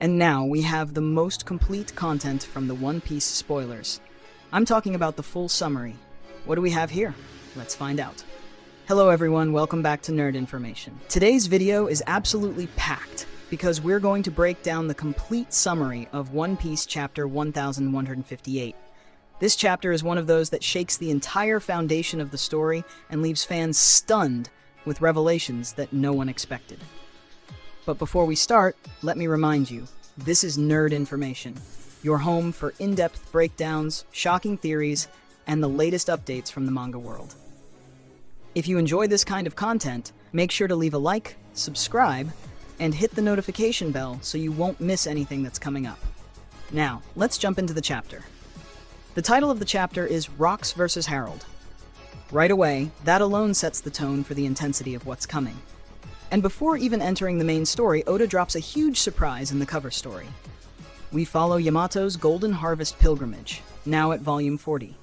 And now we have the most complete content from the One Piece spoilers. I'm talking about the full summary. What do we have here? Let's find out. Hello everyone, welcome back to Nerd Information. Today's video is absolutely packed because we're going to break down the complete summary of One Piece chapter 1158. This chapter is one of those that shakes the entire foundation of the story and leaves fans stunned with revelations that no one expected. But before we start, let me remind you, this is Nerd Information, your home for in-depth breakdowns, shocking theories, and the latest updates from the manga world. If you enjoy this kind of content, make sure to leave a like, subscribe, and hit the notification bell so you won't miss anything that's coming up. Now, let's jump into the chapter. The title of the chapter is Rocks vs. Harold. Right away, that alone sets the tone for the intensity of what's coming. And before even entering the main story, Oda drops a huge surprise in the cover story. We follow Yamato's Golden Harvest pilgrimage, now at volume 40.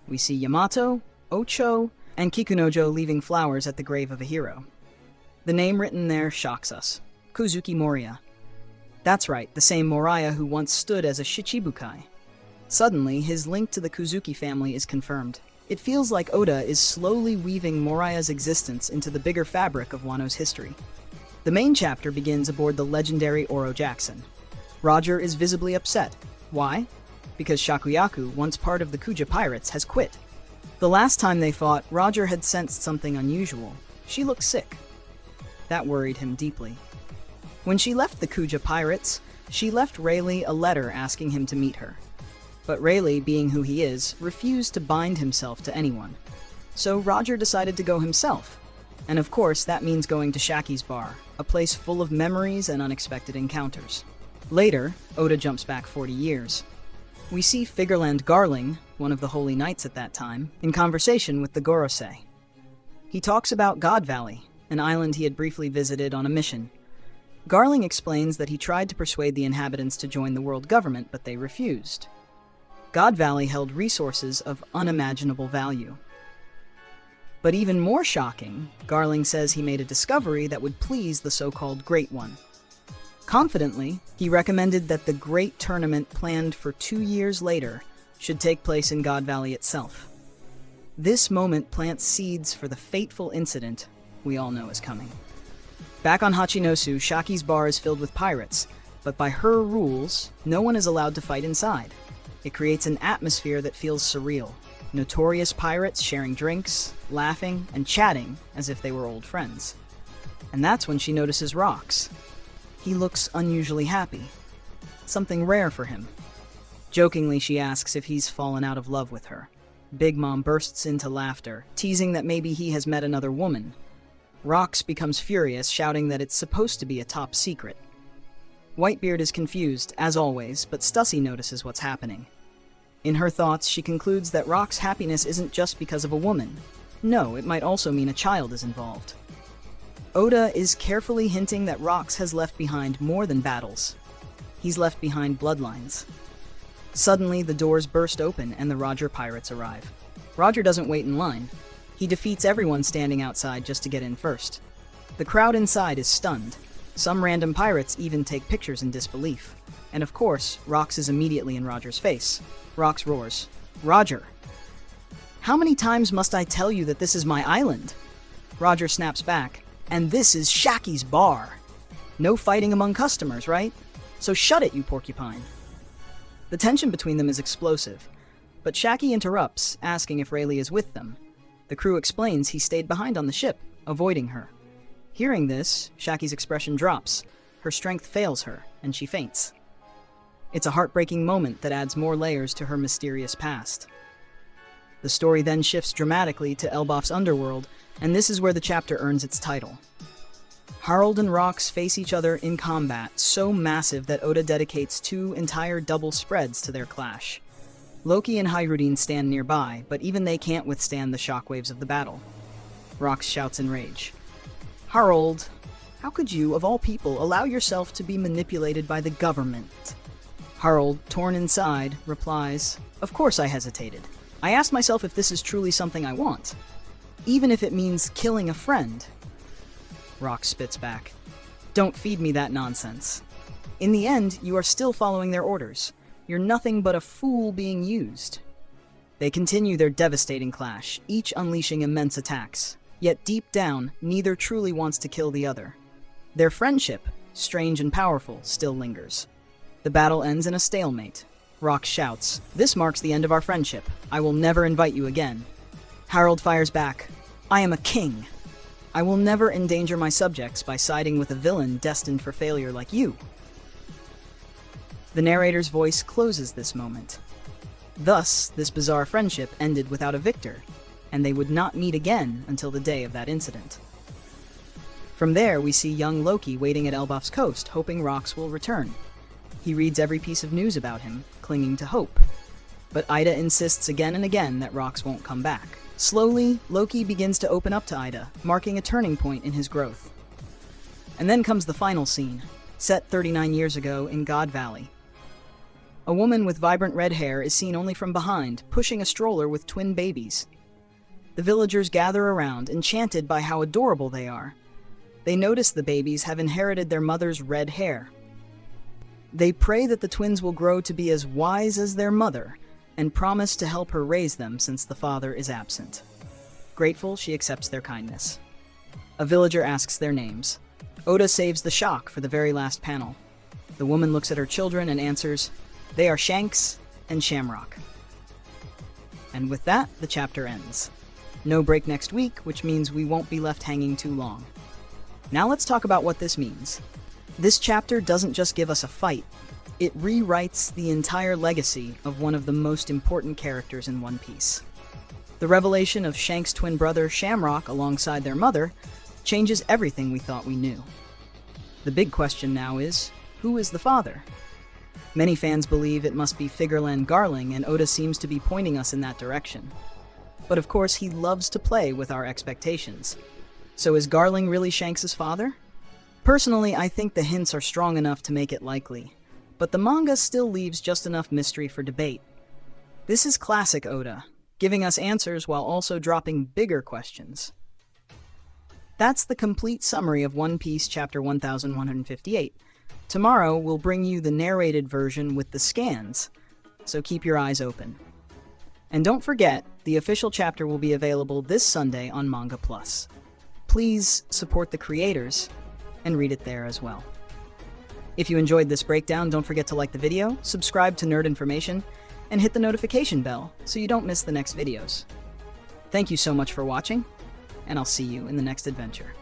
We see Yamato, Ocho, and Kikunojo leaving flowers at the grave of a hero. The name written there shocks us. Kozuki Moriya. That's right, the same Moriya who once stood as a Shichibukai. Suddenly, his link to the Kozuki family is confirmed. It feels like Oda is slowly weaving Moriya's existence into the bigger fabric of Wano's history. The main chapter begins aboard the legendary Oro Jackson. Roger is visibly upset. Why? Because Shakuyaku, once part of the Kuja pirates, has quit. The last time they fought, Roger had sensed something unusual. She looked sick. That worried him deeply. When she left the Kuja pirates, she left Rayleigh a letter asking him to meet her. But Rayleigh, being who he is, refused to bind himself to anyone. So Roger decided to go himself. And of course, that means going to Shaki's bar, a place full of memories and unexpected encounters. Later, Oda jumps back 40 years. We see Figureland Garling, one of the holy knights at that time, in conversation with the Gorosei. He talks about God Valley, an island he had briefly visited on a mission. Garling explains that he tried to persuade the inhabitants to join the world government, but they refused. God Valley held resources of unimaginable value. But even more shocking, Garling says he made a discovery that would please the so-called Great One. Confidently, he recommended that the great tournament planned for 2 years later should take place in God Valley itself. This moment plants seeds for the fateful incident we all know is coming. Back on Hachinosu, Shaki's bar is filled with pirates, but by her rules, no one is allowed to fight inside. It creates an atmosphere that feels surreal. Notorious pirates sharing drinks, laughing, and chatting as if they were old friends. And that's when she notices Rocks. He looks unusually happy. Something rare for him. Jokingly, she asks if he's fallen out of love with her. Big Mom bursts into laughter, teasing that maybe he has met another woman. Rocks becomes furious, shouting that it's supposed to be a top secret. Whitebeard is confused, as always, but Stussy notices what's happening. In her thoughts, she concludes that Rock's happiness isn't just because of a woman. No, it might also mean a child is involved. Oda is carefully hinting that Rocks has left behind more than battles. He's left behind bloodlines. Suddenly, the doors burst open and the Roger pirates arrive. Roger doesn't wait in line. He defeats everyone standing outside just to get in first. The crowd inside is stunned. Some random pirates even take pictures in disbelief. And of course, Rocks is immediately in Roger's face. Rocks roars, "Roger! How many times must I tell you that this is my island?" Roger snaps back, "And this is Shaki's bar. No fighting among customers, right? So shut it, you porcupine." The tension between them is explosive, but Shaki interrupts, asking if Rayleigh is with them. The crew explains he stayed behind on the ship, avoiding her. Hearing this, Shaki's expression drops. Her strength fails her, and she faints. It's a heartbreaking moment that adds more layers to her mysterious past. The story then shifts dramatically to Elbaf's underworld, and this is where the chapter earns its title. Harold and Rocks face each other in combat, so massive that Oda dedicates 2 entire double spreads to their clash. Loki and Hyrudine stand nearby, but even they can't withstand the shockwaves of the battle. Rocks shouts in rage, "Harold, how could you, of all people, allow yourself to be manipulated by the government?" Harold, torn inside, replies, "Of course I hesitated. I asked myself if this is truly something I want, even if it means killing a friend." Rock spits back, "Don't feed me that nonsense." In the end, you are still following their orders. You're nothing but a fool being used. They continue their devastating clash, each unleashing immense attacks. Yet deep down, neither truly wants to kill the other. Their friendship, strange and powerful, still lingers. The battle ends in a stalemate. Rock shouts, "This marks the end of our friendship. I will never invite you again." Harold fires back, "I am a king. I will never endanger my subjects by siding with a villain destined for failure like you." The narrator's voice closes this moment. Thus, this bizarre friendship ended without a victor, and they would not meet again until the day of that incident. From there, we see young Loki waiting at Elbaf's coast, hoping Rox will return. He reads every piece of news about him, clinging to hope. But Ida insists again and again that Rox won't come back. Slowly, Loki begins to open up to Ida, marking a turning point in his growth. And then comes the final scene, set 39 years ago in God Valley. A woman with vibrant red hair is seen only from behind, pushing a stroller with twin babies. The villagers gather around, enchanted by how adorable they are. They notice the babies have inherited their mother's red hair. They pray that the twins will grow to be as wise as their mother, and promise to help her raise them since the father is absent. Grateful, she accepts their kindness. A villager asks their names. Oda saves the shock for the very last panel. The woman looks at her children and answers, "They are Shanks and Shamrock." And with that, the chapter ends. No break next week, which means we won't be left hanging too long. Now let's talk about what this means. This chapter doesn't just give us a fight. It rewrites the entire legacy of one of the most important characters in One Piece. The revelation of Shanks' twin brother Shamrock alongside their mother changes everything we thought we knew. The big question now is, who is the father? Many fans believe it must be Figureland Garling, and Oda seems to be pointing us in that direction. But of course, he loves to play with our expectations. So is Garling really Shanks' father? Personally, I think the hints are strong enough to make it likely, but the manga still leaves just enough mystery for debate. This is classic Oda, giving us answers while also dropping bigger questions. That's the complete summary of One Piece Chapter 1158. Tomorrow, we'll bring you the narrated version with the scans, so keep your eyes open. And don't forget, the official chapter will be available this Sunday on Manga Plus. Please support the creators and read it there as well. If you enjoyed this breakdown, don't forget to like the video, subscribe to Nerd Information, and hit the notification bell so you don't miss the next videos. Thank you so much for watching, and I'll see you in the next adventure.